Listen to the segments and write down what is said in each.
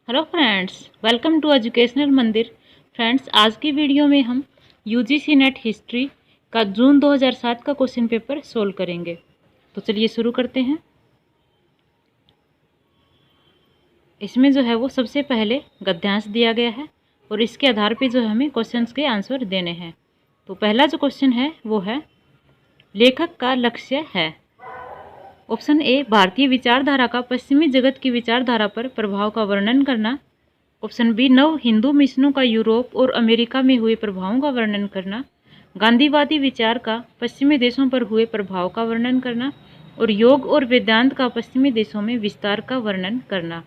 Hello friends, welcome to educational Mandir. Friends, आज की video में हम यूजीसी नेट हिस्ट्री का जून 2007 का क्वेश्चन पेपर सोल्व करेंगे। तो चलिए शुरू करते हैं। इसमें जो है वो सबसे पहले गद्यांश दिया गया है और इसके आधार पे जो है हमें क्वेश्चंस के आंसर देने हैं। तो पहला जो क्वेश्चन है वो है लेखक का लक्ष्य है। ऑप्शन ए, भारतीय विचारधारा का पश्चिमी जगत की विचारधारा पर प्रभाव का वर्णन करना। ऑप्शन बी, नव हिंदू मिशनों का यूरोप और अमेरिका में हुए प्रभावों का वर्णन करना। गांधीवादी विचार का पश्चिमी देशों पर हुए प्रभाव का वर्णन करना और योग और वेदांत का पश्चिमी देशों में विस्तार का वर्णन करना।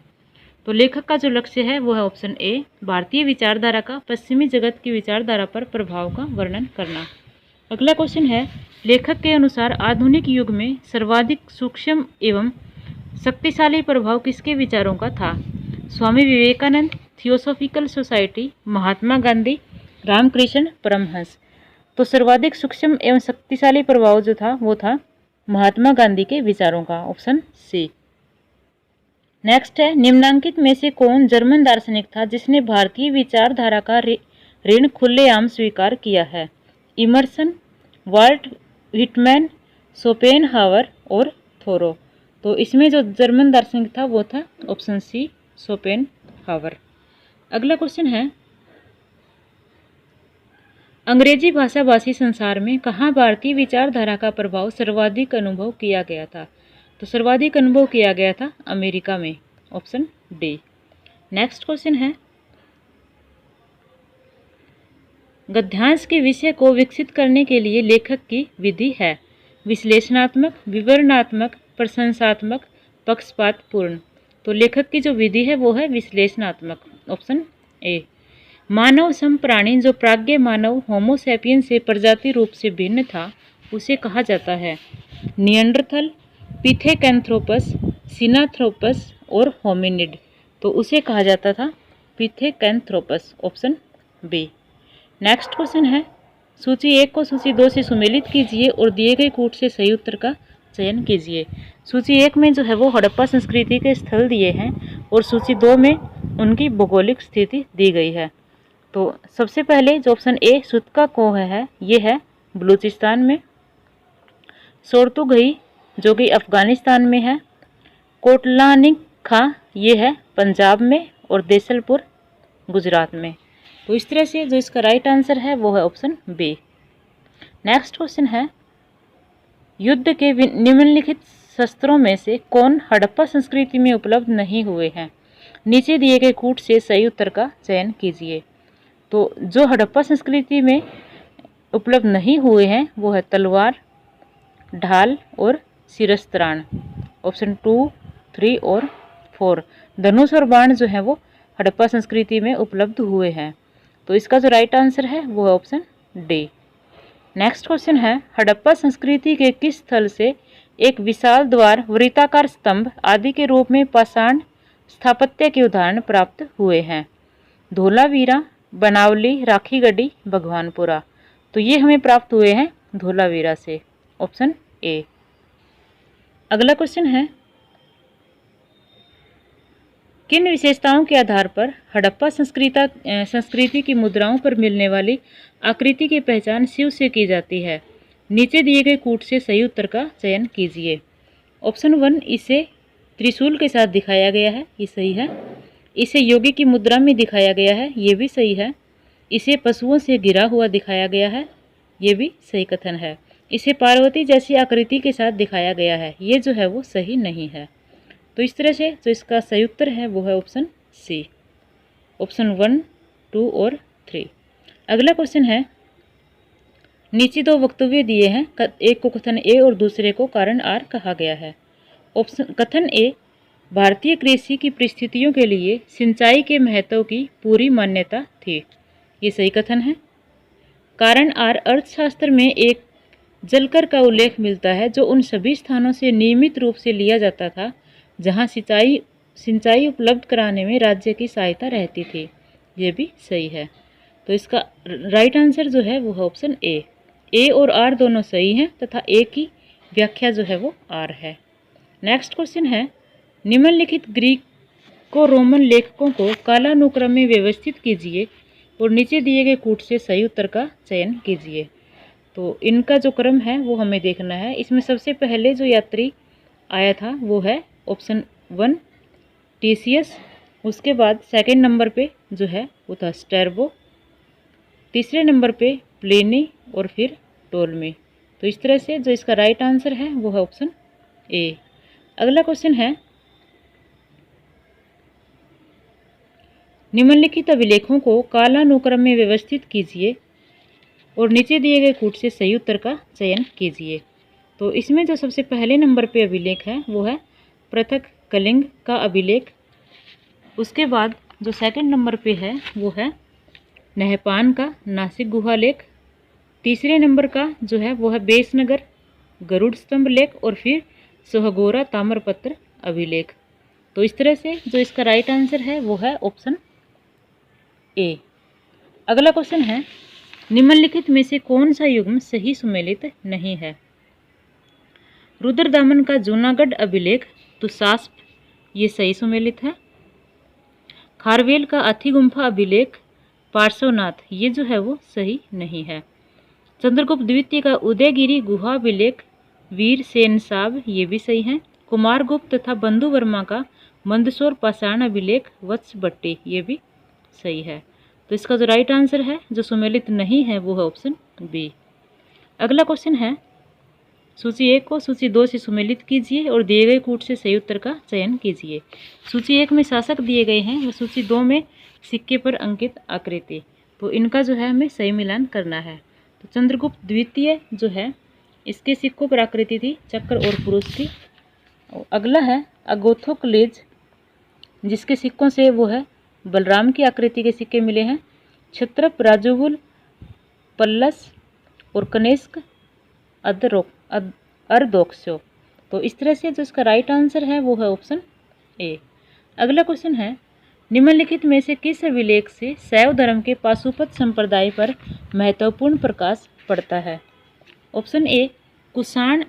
तो लेखक का जो लक्ष्य है वो है ऑप्शन ए, भारतीय विचारधारा का पश्चिमी जगत की विचारधारा पर प्रभाव का वर्णन करना। अगला क्वेश्चन है, लेखक के अनुसार आधुनिक युग में सर्वाधिक सूक्ष्म एवं शक्तिशाली प्रभाव किसके विचारों का था? Swami Vivekananda, theosophical society, Mahatma Gandhi, Ramakrishna Paramhans. तो सर्वाधिक सूक्ष्म एवं शक्तिशाली प्रभाव जो था वो था महात्मा गांधी के विचारों का, ऑप्शन सी। नेक्स्ट है, निम्नांकित में से कौन जर्मन दार्शनिक था जिसने भारतीय विचारधारा का ऋण खुलेआम स्वीकार किया है? इमर्सन, वाल्ट व्हिटमैन, शोपेनहावर और थोरो। तो इसमें जो जर्मन दार्शनिक था वो था ऑप्शन सी, शोपेनहावर। अगला क्वेश्चन है, अंग्रेजी भाषा भाषी संसार में कहाँ भारतीय विचारधारा का प्रभाव सर्वाधिक अनुभव किया गया था? तो सर्वाधिक अनुभव किया गया था अमेरिका में, ऑप्शन डी। नेक्स्ट क्वेश्चन है, गद्यांश के विषय को विकसित करने के लिए लेखक की विधि है? विश्लेषणात्मक, विवरणात्मक, प्रशंसात्मक, पक्षपातपूर्ण। तो लेखक की जो विधि है वो है विश्लेषणात्मक, ऑप्शन ए। मानव सम प्राणी जो प्राज्ञ मानव होमोसैपियन से प्रजाति रूप से भिन्न था उसे कहा जाता है? निएंडरथल, पिथेकैंथ्रोपस, सिनाथ्रोपस और होमिनिड। तो उसे कहा जाता था पिथेकैंथ्रोपस, ऑप्शन बी। नेक्स्ट क्वेश्चन है, सूची 1 को सूची 2 से सुमेलित कीजिए और दिए गए कूट से सही उत्तर का चयन कीजिए। सूची 1 में जो है वो हड़प्पा संस्कृति के स्थल दिए हैं और सूची 2 में उनकी भौगोलिक स्थिति दी गई है। तो सबसे पहले जो ऑप्शन ए सुतका कोह है ये है बलूचिस्तान में, सोरतुगई जो कि अफगानिस्तान में है, कोटलानिक खां ये है पंजाब में और देसलपुर गुजरात में। तो इस तरह से जो इसका राइट आंसर है वो है ऑप्शन बी। नेक्स्ट क्वेश्चन है, युद्ध के निम्नलिखित शस्त्रों में से कौन हड़प्पा संस्कृति में उपलब्ध नहीं हुए हैं? नीचे दिए गए कूट से सही उत्तर का चयन कीजिए। तो जो हड़प्पा संस्कृति में उपलब्ध नहीं हुए हैं वो है तलवार, ढाल और शिरस्त्राण, ऑप्शन 2, 3 और 4। धनुष और बाण जो है वो हड़प्पा संस्कृति में उपलब्ध हुए हैं। तो इसका जो राइट आंसर है वो है ऑप्शन डी। नेक्स्ट क्वेश्चन है, हड़प्पा संस्कृति के किस स्थल से एक विशाल द्वार, वृत्ताकार स्तंभ आदि के रूप में पाषाण स्थापत्य के उदाहरण प्राप्त हुए हैं? धोलावीरा, बनावली, राखीगढ़ी, भगवानपुरा। तो ये हमें प्राप्त हुए हैं धोलावीरा से, ऑप्शन ए। अगला क्वेश्चन है, किन विशेषताओं के आधार पर हड़प्पा संस्कृति की मुद्राओं पर मिलने वाली आकृति की पहचान शिव से की जाती है? नीचे दिए गए कूट से सही उत्तर का चयन कीजिए। ऑप्शन 1, इसे त्रिशूल के साथ दिखाया गया है, ये सही है। इसे योगी की मुद्रा में दिखाया गया है, ये भी सही है। इसे पशुओं से घिरा हुआ दिखाया गया है, ये भी सही कथन है। इसे पार्वती जैसी आकृति के साथ दिखाया गया है, ये जो है वो सही नहीं है। तो इस तरह से जो इसका सही उत्तर है वो है ऑप्शन सी, ऑप्शन 1, 2 और 3। अगला क्वेश्चन है, नीचे 2 वक्तव्य दिए हैं, एक को कथन ए और दूसरे को कारण आर कहा गया है। ऑप्शन कथन ए, भारतीय कृषि की परिस्थितियों के लिए सिंचाई के महत्व की पूरी मान्यता थी, ये सही कथन है। कारण आर, अर्थशास्त्र में एक जलकर का उल्लेख मिलता है जो उन सभी स्थानों से नियमित रूप से लिया जाता था जहां सिंचाई उपलब्ध कराने में राज्य की सहायता रहती थी, ये भी सही है। तो इसका राइट आंसर जो है वो है ऑप्शन ए और आर दोनों सही हैं तथा ए की व्याख्या जो है वो आर है। नेक्स्ट क्वेश्चन है, निम्नलिखित ग्रीक को रोमन लेखकों को कालानुक्रम में व्यवस्थित कीजिए और नीचे दिए गए कूट से सही उत्तर का चयन कीजिए। तो इनका जो क्रम है वो हमें देखना है। इसमें सबसे पहले जो यात्री आया था वो है ऑप्शन 1 टीसीएस। उसके बाद सेकंड नंबर पे जो है वो था स्ट्रैबो, तीसरे नंबर पे प्लिनी और फिर टोलमी। तो इस तरह से जो इसका राइट आंसर है वो है ऑप्शन ए। अगला क्वेश्चन है, निम्नलिखित अभिलेखों को कालानुक्रम में व्यवस्थित कीजिए और नीचे दिए गए कूट से सही उत्तर का चयन कीजिए। तो इसमें जो सबसे पहले नंबर पे अभिलेख है वो है पृथक कलिंग का अभिलेख। उसके बाद जो सेकंड नंबर पे है वो है नहपान का नासिक गुहा लेख। तीसरे नंबर का जो है वो है बेसनगर गरुड़ स्तंभ लेख और फिर सोहगोरा ताम्रपत्र अभिलेख। तो इस तरह से जो इसका राइट आंसर है वो है ऑप्शन ए। अगला क्वेश्चन है, निम्नलिखित में से कौन सा युग्म सही सुमेलित नहीं है? रुद्रदामन का जूनागढ़ अभिलेख तुसास्प ये सही सुमेलित है। खारवेल का अथी गुम्फा अभिलेख पार्श्वनाथ ये जो है वो सही नहीं है। चंद्रगुप्त द्वितीय का उदयगिरी गुहा अभिलेख वीर सेन साब ये भी सही है। कुमारगुप्त तथा बंधु वर्मा का मंदसौर पाषाण अभिलेख वत्स भट्टी ये भी सही है। तो इसका जो राइट आंसर है जो सुमेलित नहीं है वो है ऑप्शन बी। अगला क्वेश्चन है, सूची 1 को सूची 2 से सुमेलित कीजिए और दिए गए कूट से सही उत्तर का चयन कीजिए। सूची 1 में शासक दिए गए हैं और सूची 2 में सिक्के पर अंकित आकृति। तो इनका जो है हमें सही मिलान करना है। तो चंद्रगुप्त द्वितीय जो है इसके सिक्कों पर आकृति थी चक्र और पुरुष की। अगला है अगोथोक्लेज जिसके सिक्कों से वो है बलराम की आकृति के सिक्के मिले हैं। क्षत्रप राजोवुल पल्लस और कनिष्क अर्दोक्सो। तो इस तरह से जो इसका राइट आंसर है वो है ऑप्शन ए। अगला क्वेश्चन है, निम्नलिखित में से किस अभिलेख से शैव धर्म के पाशुपत संप्रदाय पर महत्वपूर्ण प्रकाश पड़ता है? ऑप्शन ए कुषाण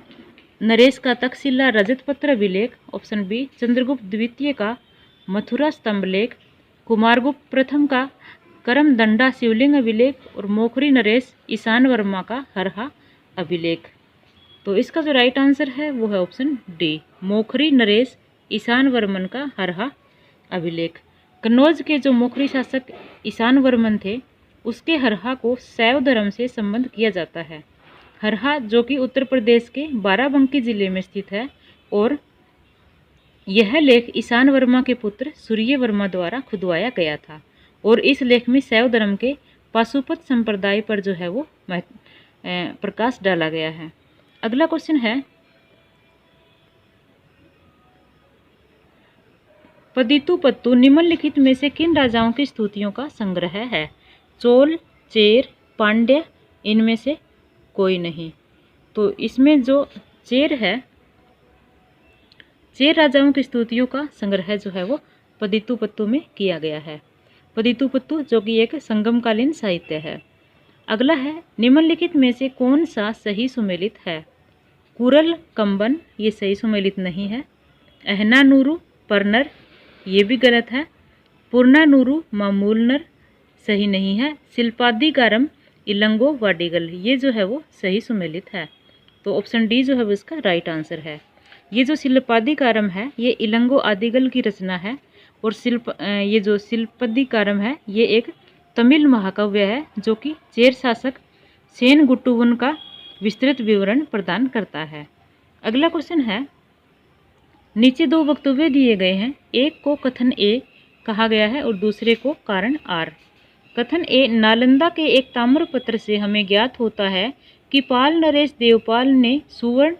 नरेश का तक्षशिला रजत पत्र अभिलेख। ऑप्शन बी चंद्रगुप्त द्वितीय का मथुरा स्तंभ लेख। कुमारगुप्त प्रथम का करमदंडा शिवलिंग अभिलेख और मोखरी नरेश ईशान वर्मा का हरहा अभिलेख। तो इसका जो राइट आंसर है वो है ऑप्शन डी मोखरी नरेश ईशान वर्मन का हरहा अभिलेख। कन्नौज के जो मोखरी शासक ईशान वर्मन थे उसके हरहा को शैव धर्म से संबंध किया जाता है। हरहा जो कि उत्तर प्रदेश के बाराबंकी जिले में स्थित है और यह लेख ईशान वर्मा के पुत्र सूर्य वर्मा द्वारा खुदवाया गया था और इस लेख में शैव धर्म के पाशुपत संप्रदाय पर जो है वो प्रकाश डाला गया है। अगला क्वेश्चन है, पदितुपत्तु निम्नलिखित में से किन राजाओं की स्तुतियों का संग्रह है? चोल, चेर, पांड्य इनमें से कोई नहीं। तो इसमें जो चेर है, चेर राजाओं की स्तुतियों का संग्रह जो है वो पदितुपत्तु में किया गया है। पदितुपत्तु जो कि एक संगमकालीन साहित्य है। अगला है, निम्नलिखित में से कौन सा सही सुमेलित है? कुरल कंबन ये सही सुमेलित नहीं है। अहनानूरू परनर ये भी गलत है। पुरनानूरू मामूलनर सही नहीं है। शिल्पादिकारम इलंगो वाडिगल ये जो है वो सही सुमेलित है। तो ऑप्शन डी जो है वो इसका राइट आंसर है। ये जो शिल्पादिकारम है ये इलंगो आदिगल की रचना है और ये जो शिल्पादिकारम है ये एक तमिल महाकाव्य है जो कि चेर शासक सेन गुट्टुवन का विस्तृत विवरण प्रदान करता है। अगला क्वेश्चन है, नीचे दो वक्तव्य दिए गए हैं, एक को कथन ए कहा गया है और दूसरे को कारण आर। कथन ए, नालंदा के एक ताम्रपत्र से हमें ज्ञात होता है कि पाल नरेश देवपाल ने सुवर्ण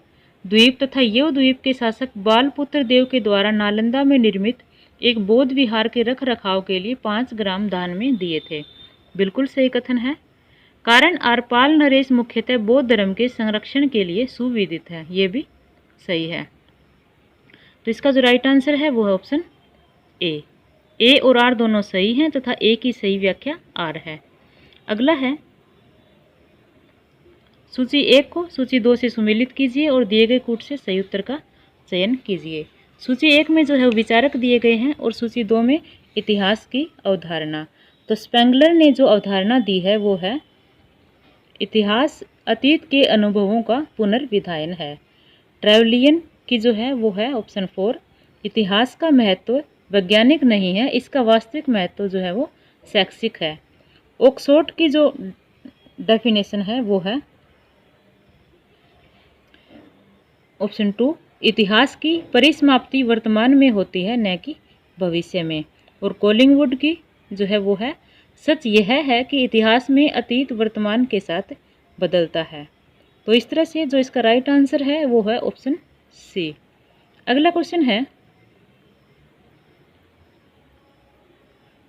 द्वीप तथा यव द्वीप के शासक बालपुत्र देव के द्वारा नालंदा में निर्मित एक बौद्ध विहार के रख रखाव के लिए 5 ग्राम दान में दिए थे। बिल्कुल सही कथन है। कारण आर, पाल नरेश मुख्यतः बौद्ध धर्म के संरक्षण के लिए सुविदित है, ये भी सही है। तो इसका जो राइट आंसर है वो है ऑप्शन ए और आर दोनों सही हैं तथा ए की सही व्याख्या आर है। अगला है, सूची 1 को सूची 2 से सुमेलित कीजिए और दिए गए कूट से सही उत्तर का चयन कीजिए। सूची 1 में जो है विचारक दिए गए हैं और सूची 2 में इतिहास की अवधारणा। तो स्पेंगलर ने जो अवधारणा दी है वो है इतिहास अतीत के अनुभवों का पुनर्विधायन है। ट्रेवलियन की जो है वो है ऑप्शन 4, इतिहास का महत्व वैज्ञानिक नहीं है, इसका वास्तविक महत्व जो है वो शैक्षिक है। ऑक्सफोर्ड की जो डेफिनेशन है वो है ऑप्शन 2, इतिहास की परिसमाप्ति वर्तमान में होती है न कि भविष्य में। और कॉलिंगवुड की जो है वो है सच यह है कि इतिहास में अतीत वर्तमान के साथ बदलता है। तो इस तरह से जो इसका राइट आंसर है वो है ऑप्शन सी। अगला क्वेश्चन है,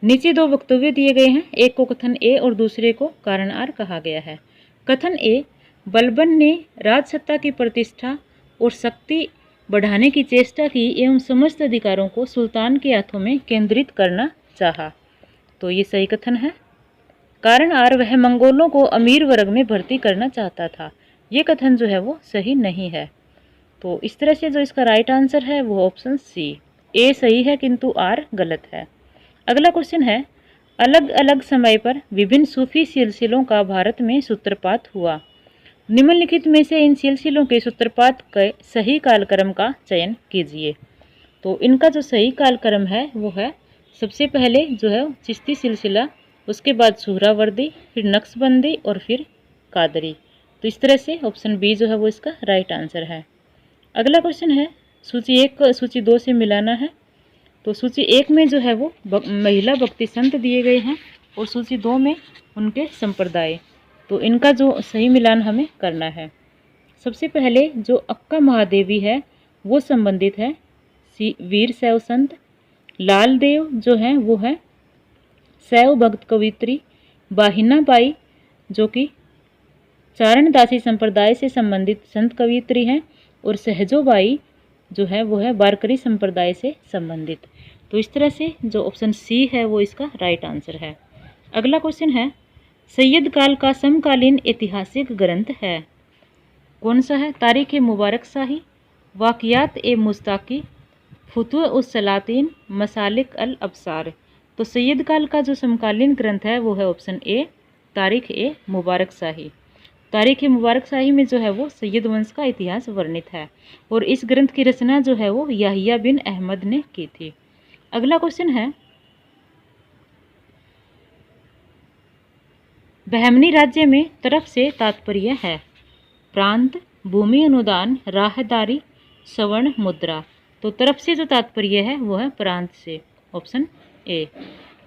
नीचे 2 वक्तव्य दिए गए हैं, एक को कथन ए और दूसरे को कारण आर कहा गया है। कथन ए, बलबन ने राजसत्ता की प्रतिष्ठा और शक्ति बढ़ाने की चेष्टा की एवं समस्त अधिकारों को सुल्तान के हाथों में केंद्रित करना चाहा। तो ये सही कथन है। कारण आर, वह मंगोलों को अमीर वर्ग में भर्ती करना चाहता था। ये कथन जो है वो सही नहीं है। तो इस तरह से जो इसका राइट आंसर है वो ऑप्शन सी। ए सही है किंतु आर गलत है। अगला क्वेश्चन है, अलग अलग समय पर विभिन्न सूफी सिलसिलों का भारत में सूत्रपात हुआ। निम्नलिखित में से इन सिलसिलों के सूत्रपात के सही कालक्रम का चयन कीजिए। तो इनका जो सही कालक्रम है वो है सबसे पहले जो है चिश्ती सिलसिला, उसके बाद सुहरावर्दी, फिर नक्शबंदी और फिर कादरी। तो इस तरह से ऑप्शन बी जो है वो इसका राइट आंसर है। अगला क्वेश्चन है, सूची 1 को सूची 2 से मिलाना है। तो सूची 1 में जो है वो महिला भक्ति संत दिए गए हैं और सूची 2 में उनके संप्रदाय। तो इनका जो सही मिलान हमें करना है। सबसे पहले जो अक्का महादेवी है वो संबंधित है वीर शैव संत। लाल देव जो है वो है शैव भक्त कवित्री। बाहिना बाई जो कि चारणदासी संप्रदाय से संबंधित संत कवित्री हैं और सहजोबाई जो है वो है वारकरी संप्रदाय से संबंधित। तो इस तरह से जो ऑप्शन सी है वो इसका राइट आंसर है। अगला क्वेश्चन है, सैयद काल का समकालीन ऐतिहासिक ग्रंथ है, कौन सा है? तारीख ए मुबारक शाही, वाक़ियात ए मुस्ताकी, फुतुह उस सलातीन, मसालिक अल अबसार। तो सैयद काल का जो समकालीन ग्रंथ है वो है ऑप्शन ए, तारीख ए मुबारक शाही। तारीख ए मुबारक शाही में जो है वो सैयद वंश का इतिहास वर्णित है और इस ग्रंथ की रचना जो है वो याहिया बिन अहमद ने की थी। अगला क्वेश्चन है, बहमनी राज्य में तरफ से तात्पर्य है प्रांत, भूमि अनुदान, राहदारी, सवर्ण, मुद्रा। तो तरफ से जो तात्पर्य है वो है प्रांत से, ऑप्शन ए।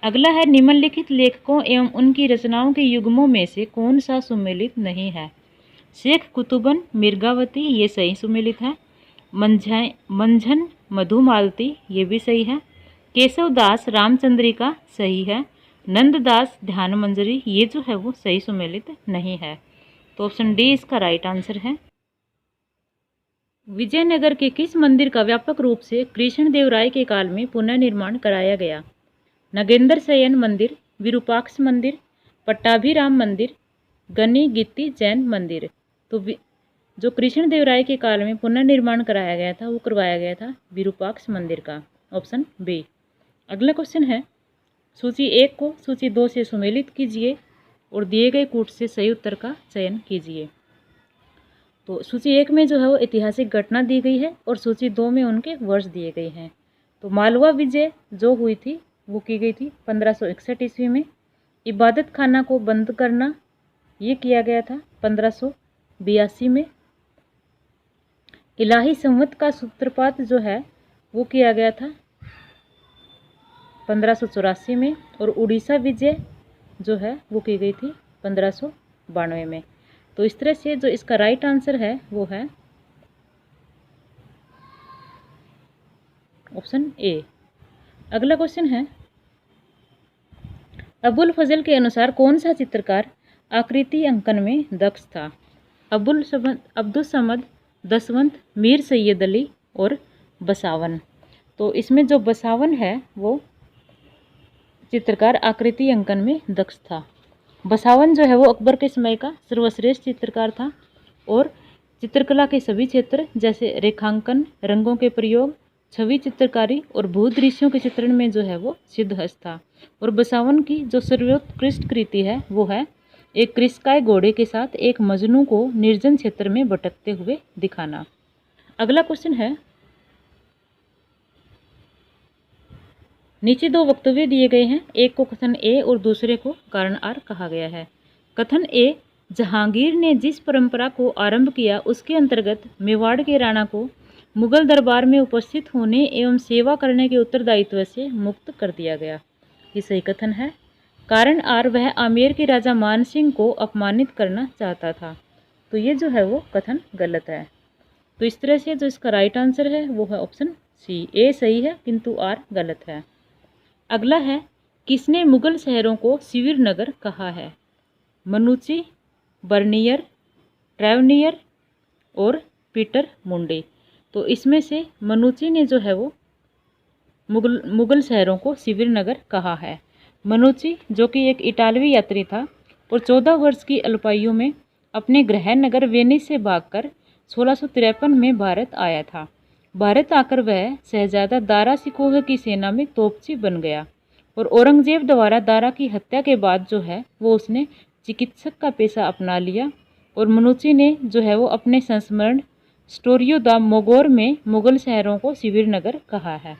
अगला है, निम्नलिखित लेखकों एवं उनकी रचनाओं के युग्मों में से कौन सा सुमेलित नहीं है? शेख कुतुबन, मिर्गावती, ये सही सुमेलित है। मंझन मधुमालती, ये भी सही है। केशवदास रामचंद्रिका सही है। नंददास ध्यान मंजरी, ये जो है वो सही सुमेलित नहीं है। तो ऑप्शन डी इसका राइट आंसर है। विजयनगर के किस मंदिर का व्यापक रूप से कृष्णदेवराय के काल में पुनर्निर्माण कराया गया? नगेंद्र शयन मंदिर, विरूपाक्ष मंदिर, पट्टाभिराम मंदिर, गनी गित्ती जैन मंदिर। तो जो कृष्णदेवराय के काल में पुनर्निर्माण कराया गया था वो करवाया गया था विरूपाक्ष मंदिर का, ऑप्शन बी। अगला क्वेश्चन है, सूची 1 को सूची 2 से सुमेलित कीजिए और दिए गए कूट से सही उत्तर का चयन कीजिए। तो सूची 1 में जो है वो ऐतिहासिक घटना दी गई है और सूची 2 में उनके वर्ष दिए गए हैं। तो मालवा विजय जो हुई थी वो की गई थी 1561 ईस्वी में। इबादत खाना को बंद करना ये किया गया था 1582 में। इलाही संवत का सूत्रपात जो है वो किया गया था 1584 में और उड़ीसा विजय जो है वो की गई थी 1592 में। तो इस तरह से जो इसका राइट आंसर है वो है ऑप्शन ए। अगला क्वेश्चन है, अबुल फजल के अनुसार कौन सा चित्रकार आकृति अंकन में दक्ष था? अब्दुल समद, दसवंत, मीर सैयद अली और बसावन। तो इसमें जो बसावन है वो चित्रकार आकृति अंकन में दक्ष था। बसावन जो है वो अकबर के समय का सर्वश्रेष्ठ चित्रकार था और चित्रकला के सभी क्षेत्र जैसे रेखांकन, रंगों के प्रयोग, छवि चित्रकारी और भूत दृश्यों के चित्रण में जो है वो सिद्धहस्त था। और बसावन की जो सर्वोत्कृष्ट कृति है वो है एक कृष्णकाय घोड़े के साथ एक मजनू को निर्जन क्षेत्र में भटकते हुए दिखाना। अगला क्वेश्चन है, नीचे दो वक्तव्य दिए गए हैं, एक को कथन ए और दूसरे को कारण आर कहा गया है। कथन ए, जहांगीर ने जिस परंपरा को आरंभ किया उसके अंतर्गत मेवाड़ के राणा को मुगल दरबार में उपस्थित होने एवं सेवा करने के उत्तरदायित्व से मुक्त कर दिया गया। ये सही कथन है। कारण आर, वह आमेर के राजा मान सिंह को अपमानित करना चाहता था। तो ये जो है वो कथन गलत है। तो इस तरह से जो इसका राइट आंसर है वो है ऑप्शन सी। ए सही है किंतु आर गलत है। अगला है, किसने मुगल शहरों को शिविर नगर कहा है? मनुची, बर्नियर, ट्रैवनियर और पीटर मुंडे। तो इसमें से मनुची ने जो है वो मुगल शहरों को शिविर नगर कहा है। मनुची जो कि एक इटालवी यात्री था और 14 वर्ष की अल्पायु में अपने गृह नगर वेनिस से भागकर 1653 में भारत आया था। भारत आकर वह शहजादा दारा शिकोह की सेना में तोपची बन गया और औरंगजेब द्वारा दारा की हत्या के बाद जो है वो उसने चिकित्सक का पेशा अपना लिया और मनुची ने जो है वो अपने संस्मरण स्टोरियो द मोगोर में मुगल शहरों को शिविर नगर कहा है।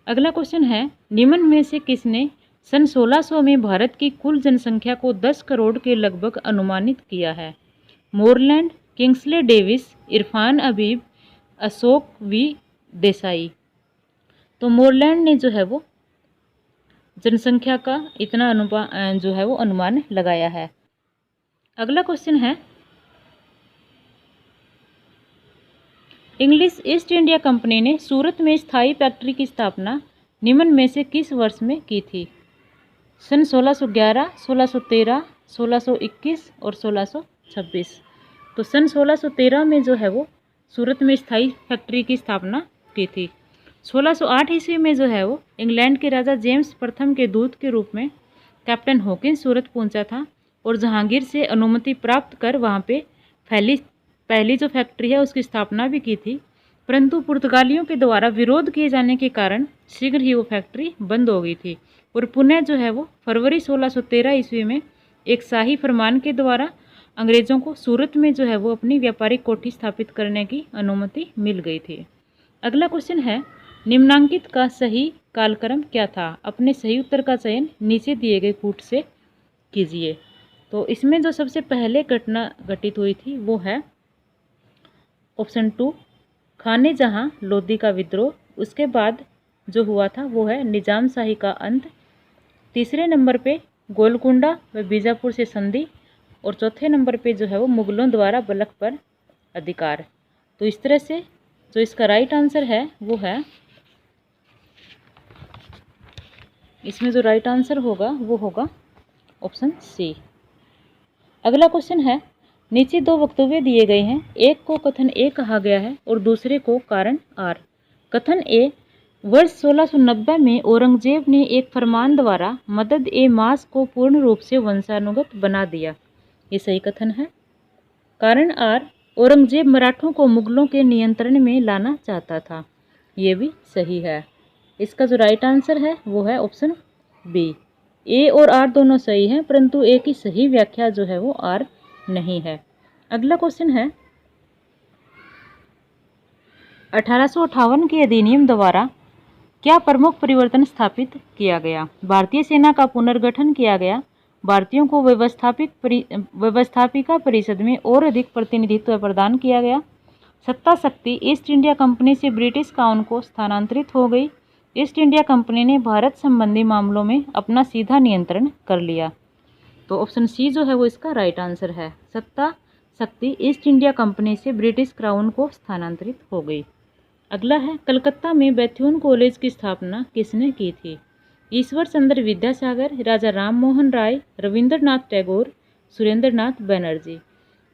अगला क्वेश्चन है, निम्न में से किसने सन 1600 में भारत की कुल जनसंख्या को 10 करोड़ के लगभग अनुमानित किया है? Moreland, Kingsley Davis, Irfan Habib, Ashok V Desai. तो मोरलैंड ने जो है वो जनसंख्या का इतना जो है वो अनुमान लगाया है। अगला क्वेश्चन है, इंग्लिश ईस्ट इंडिया कंपनी ने सूरत में स्थायी फैक्ट्री की स्थापना निम्न में से किस वर्ष में की थी? सन 1611, 1613, 1621 और 1626। तो सन 1613 में जो है वो सूरत में स्थायी फैक्ट्री की स्थापना की थी। 1608 ईस्वी में जो है वो इंग्लैंड के राजा जेम्स प्रथम के दूत के रूप में कैप्टन हॉकिंस सूरत पहुंचा था और जहांगीर से अनुमति प्राप्त कर वहां पे पहली जो फैक्ट्री है उसकी स्थापना भी की थी, परंतु पुर्तगालियों के द्वारा विरोध किए जाने के कारण शीघ्र ही वो फैक्ट्री बंद हो गई थी और पुनः जो है वो फरवरी 1613 ईस्वी में एक शाही फरमान के द्वारा अंग्रेज़ों को सूरत में जो है वो अपनी व्यापारिक कोठी स्थापित करने की अनुमति मिल गई थी। अगला क्वेश्चन है, निम्नांकित का सही कालक्रम क्या था? अपने सही उत्तर का चयन नीचे दिए गए कूट से कीजिए। तो इसमें जो सबसे पहले घटना घटित हुई थी वो है ऑप्शन 2, खाने जहां लोधी का विद्रोह। उसके बाद जो हुआ था वो है निजाम शाही का अंत। तीसरे नंबर पे गोलकुंडा व बीजापुर से संधि और चौथे नंबर पे जो है वो मुगलों द्वारा बलख पर अधिकार। तो इस तरह से जो इसका राइट आंसर है वो है, इसमें जो राइट आंसर होगा वो होगा ऑप्शन सी। अगला क्वेश्चन है, नीचे दो वक्तव्य दिए गए हैं, एक को कथन ए कहा गया है और दूसरे को कारण आर। कथन ए, वर्ष 1690 में औरंगजेब ने एक फरमान द्वारा मदद ए मास को पूर्ण रूप से वंशानुगत बना दिया। ये सही कथन है। कारण आर, औरंगजेब मराठों को मुगलों के नियंत्रण में लाना चाहता था। ये भी सही है। इसका जो राइट आंसर है वो है ऑप्शन बी। ए और आर दोनों सही हैं, परंतु ए की सही व्याख्या जो है वो आर नहीं है। अगला क्वेश्चन है, 1858 के अधिनियम द्वारा क्या प्रमुख परिवर्तन स्थापित किया गया? भारतीय सेना का पुनर्गठन किया गया, भारतीयों को व्यवस्थापिका परिषद में और अधिक प्रतिनिधित्व प्रदान किया गया, सत्ता शक्ति ईस्ट इंडिया कंपनी से ब्रिटिश काउन को स्थानांतरित हो गई, ईस्ट इंडिया कंपनी ने भारत संबंधी मामलों में अपना सीधा नियंत्रण कर लिया। तो ऑप्शन सी जो है वो इसका राइट आंसर है। सत्ता शक्ति ईस्ट इंडिया कंपनी से ब्रिटिश क्राउन को स्थानांतरित हो गई। अगला है, कलकत्ता में बैथ्यून कॉलेज की स्थापना किसने की थी? ईश्वर चंद्र विद्यासागर, राजा राम मोहन राय, रविंद्रनाथ टैगोर, सुरेंद्रनाथ बनर्जी।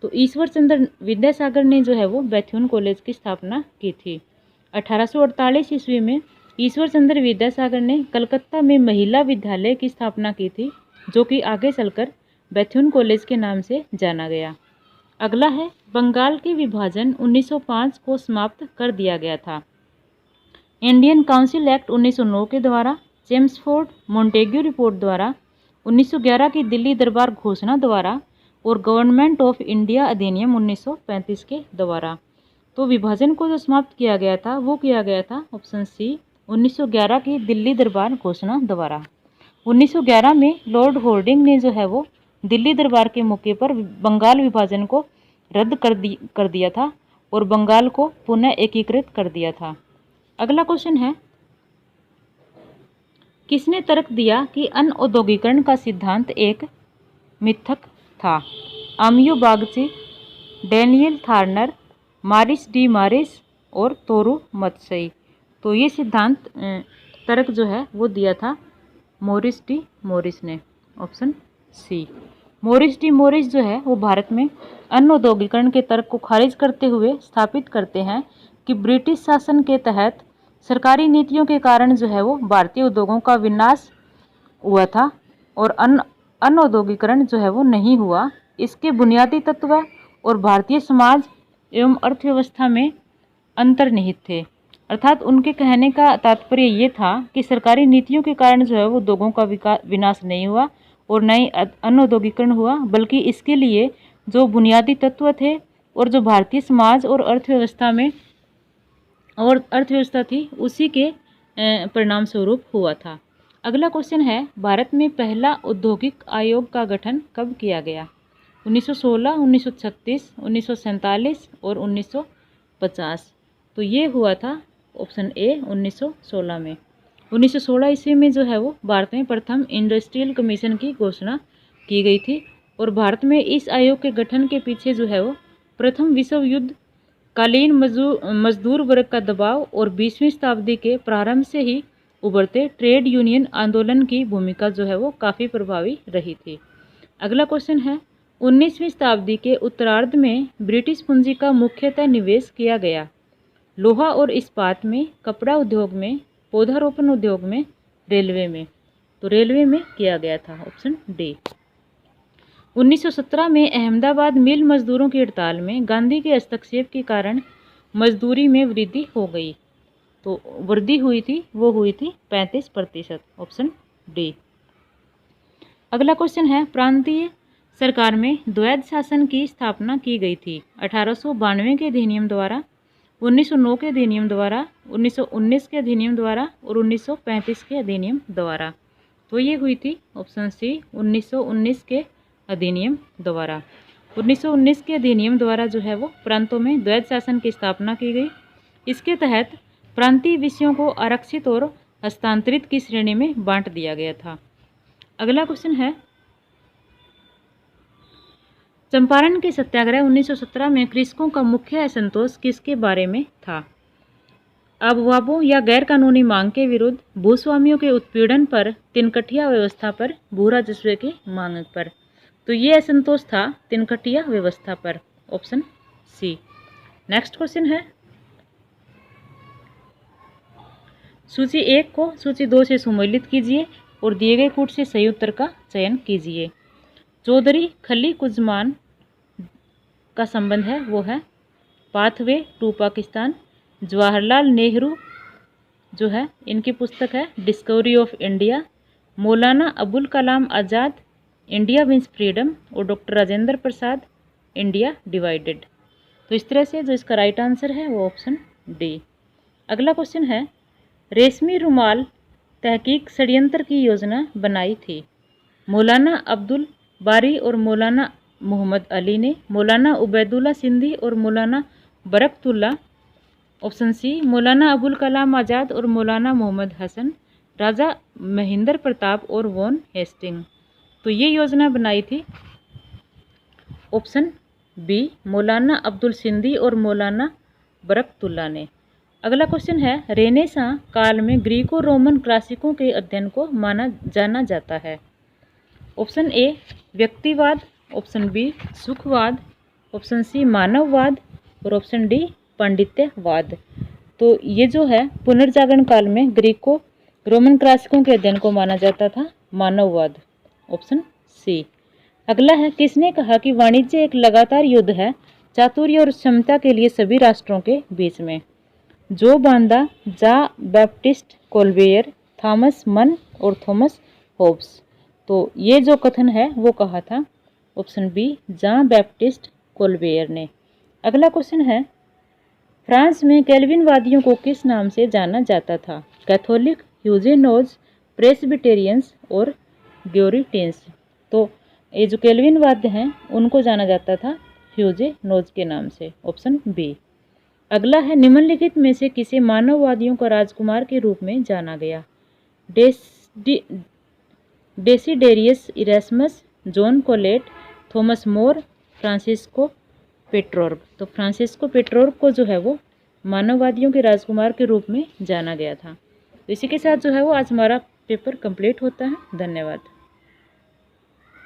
तो ईश्वर चंद्र विद्यासागर ने जो है वो बैथ्यून कॉलेज की स्थापना की थी। 1848 ईस्वी में ईश्वर चंद्र विद्यासागर ने कलकत्ता में महिला विद्यालय की स्थापना की थी, जो कि आगे चलकर बैथ्यून कॉलेज के नाम से जाना गया। अगला है, बंगाल के विभाजन 1905 को समाप्त कर दिया गया था। इंडियन काउंसिल एक्ट 1909 के द्वारा, चेम्सफोर्ड मोंटेग्यू रिपोर्ट द्वारा, 1911 की दिल्ली दरबार घोषणा द्वारा और गवर्नमेंट ऑफ इंडिया अधिनियम 1935 के द्वारा। तो विभाजन को जो समाप्त किया गया था वो किया गया था ऑप्शन सी 1911 की दिल्ली दरबार घोषणा द्वारा। 1911 में लॉर्ड होर्डिंग ने जो है वो दिल्ली दरबार के मौके पर बंगाल विभाजन को रद्द कर दिया था और बंगाल को पुनः एकीकृत कर दिया था। अगला क्वेश्चन है, किसने तर्क दिया कि अनऔद्योगिकरण का सिद्धांत एक मिथक था? आमियो बागची, डैनियल थार्नर, मारिस डी मारिस और तोरू मत्सई। तो ये सिद्धांत तर्क जो है वो दिया था मॉरिस डी मॉरिस ने, option C. Morris D Morris जो है वो भारत में अनऔद्योगिकरण के तर्क को खारिज करते हुए स्थापित करते हैं कि ब्रिटिश शासन के तहत सरकारी नीतियों के कारण जो है वो भारतीय उद्योगों का विनाश हुआ था और अनऔद्योगिकरण जो है वो नहीं हुआ। इसके बुनियादी तत्व और भारतीय समाज एवं अर्थव्यवस्था में अंतर्निहित थे। अर्थात उनके कहने का तात्पर्य ये था कि सरकारी नीतियों के कारण जो है वो उद्योगों का विनाश नहीं हुआ और न ही अनऔद्योगिकरण हुआ, बल्कि इसके लिए जो बुनियादी तत्व थे और जो भारतीय समाज और अर्थव्यवस्था थी उसी के परिणाम स्वरूप हुआ था। अगला क्वेश्चन है, भारत में पहला औद्योगिक आयोग का गठन कब किया गया? 1916, 1936, 1947 और 1950। तो ये हुआ था ऑप्शन ए 1916 में। 1916 ईस्वी में जो है वो भारत में प्रथम इंडस्ट्रियल कमीशन की घोषणा की गई थी और भारत में इस आयोग के गठन के पीछे जो है वो प्रथम विश्व युद्ध कालीन मजदूर वर्ग का दबाव और 20वीं शताब्दी के प्रारंभ से ही उभरते ट्रेड यूनियन आंदोलन की भूमिका जो है वो काफ़ी प्रभावी रही थी। अगला क्वेश्चन है, 19वीं शताब्दी के उत्तरार्ध में ब्रिटिश पूंजी का मुख्यतः निवेश किया गया। लोहा और इस्पात में, कपड़ा उद्योग में, पौधारोपण उद्योग में, रेलवे में। तो रेलवे में किया गया था, ऑप्शन डी। 1917 में अहमदाबाद मिल मजदूरों की हड़ताल में गांधी के हस्तक्षेप के कारण मजदूरी में वृद्धि हो गई। तो वृद्धि हुई थी वो हुई थी 35%, ऑप्शन डी। अगला क्वेश्चन है, प्रांतीय सरकार में द्वैध शासन की स्थापना की गई थी 1892 के अधिनियम द्वारा, 1909 के अधिनियम द्वारा, 1919 के अधिनियम द्वारा और 1935 के अधिनियम द्वारा। तो ये हुई थी ऑप्शन सी 1919 के अधिनियम द्वारा। 1919 के अधिनियम द्वारा जो है वो प्रांतों में द्वैध शासन की स्थापना की गई। इसके तहत प्रांतीय विषयों को आरक्षित और हस्तांतरित की श्रेणी में बांट दिया गया था। अगला क्वेश्चन है, चंपारण के सत्याग्रह 1917 में कृषकों का मुख्य असंतोष किसके बारे में था? अबवाबों या गैर कानूनी मांग के विरुद्ध, भूस्वामियों के उत्पीड़न पर, तिनकठिया व्यवस्था पर, भू राजस्व की मांग पर। तो ये असंतोष था तिनकठिया व्यवस्था पर, ऑप्शन सी। नेक्स्ट क्वेश्चन है, सूची 1 को सूची 2 से सम्मिलित कीजिए और दिए गए कूट से सही उत्तर का चयन कीजिए। चौधरी खली कुजमान का संबंध है वो है पाथवे टू पाकिस्तान। जवाहरलाल नेहरू जो है इनकी पुस्तक है discovery of India. Maulana Abul Kalam Azad India means freedom और doctor Rajendra Prasad India divided. तो इस तरह से जो इसका राइट आंसर है वो ऑप्शन डी। अगला क्वेश्चन है, रेशमी रुमाल तहकीक षड्यंत्र की योजना बनाई थी। मौलाना अब्दुल बारी और मौलाना मोहम्मद अली ने, मौलाना उबैदुल्ला सिंधी और मौलाना बरकतुल्ला, ऑप्शन सी। मौलाना अबुल कलाम आज़ाद और मौलाना मोहम्मद हसन, राजा महेंद्र प्रताप और वॉन हेस्टिंग। तो ये योजना बनाई थी ऑप्शन बी मौलाना अब्दुल सिंधी और मौलाना बरकतुल्ला ने। अगला क्वेश्चन है, रेनेसां काल में ग्रीको रोमन क्लासिकों के अध्ययन को जाना जाता है। ऑप्शन ए व्यक्तिवाद, ऑप्शन बी सुखवाद, ऑप्शन सी मानववाद और ऑप्शन डी पांडित्यवाद। तो ये जो है पुनर्जागरण काल में ग्रीको रोमन क्लासिकों के अध्ययन को माना जाता था मानववाद, ऑप्शन सी। अगला है, किसने कहा कि वाणिज्य एक लगातार युद्ध है चातुर्य और क्षमता के लिए सभी राष्ट्रों के बीच में? जो बांदा, जा बैप्टिस्ट कोलबेयर, थॉमस मन और थॉमस होब्स। तो ये जो कथन है वो कहा था, ऑप्शन बी, जा बैप्टिस्ट कोलबेयर ने। अगला क्वेश्चन है, फ्रांस में कैल्विनवादियों को किस नाम से जाना जाता था? कैथोलिक, ह्यूजेनोज, प्रेस्बिटेरियंस और ग्योरिटेंस। तो ये जो कैल्विनवाद हैं उनको जाना जाता था ह्यूजेनोज के नाम से, ऑप्शन बी। अगला है, निम्नलिखित में से किसे मानववादियों का राजकुमार के रूप में जाना गया? Desiderius Erasmus, John Colet, Thomas More, Francesco Petrarch. तो फ्रांसिस्को पेट्रोर्क को जो है वो मानववादियों के राजकुमार के रूप में जाना गया था। तो इसी के साथ जो है वो आज हमारा पेपर कंप्लीट होता है। धन्यवाद।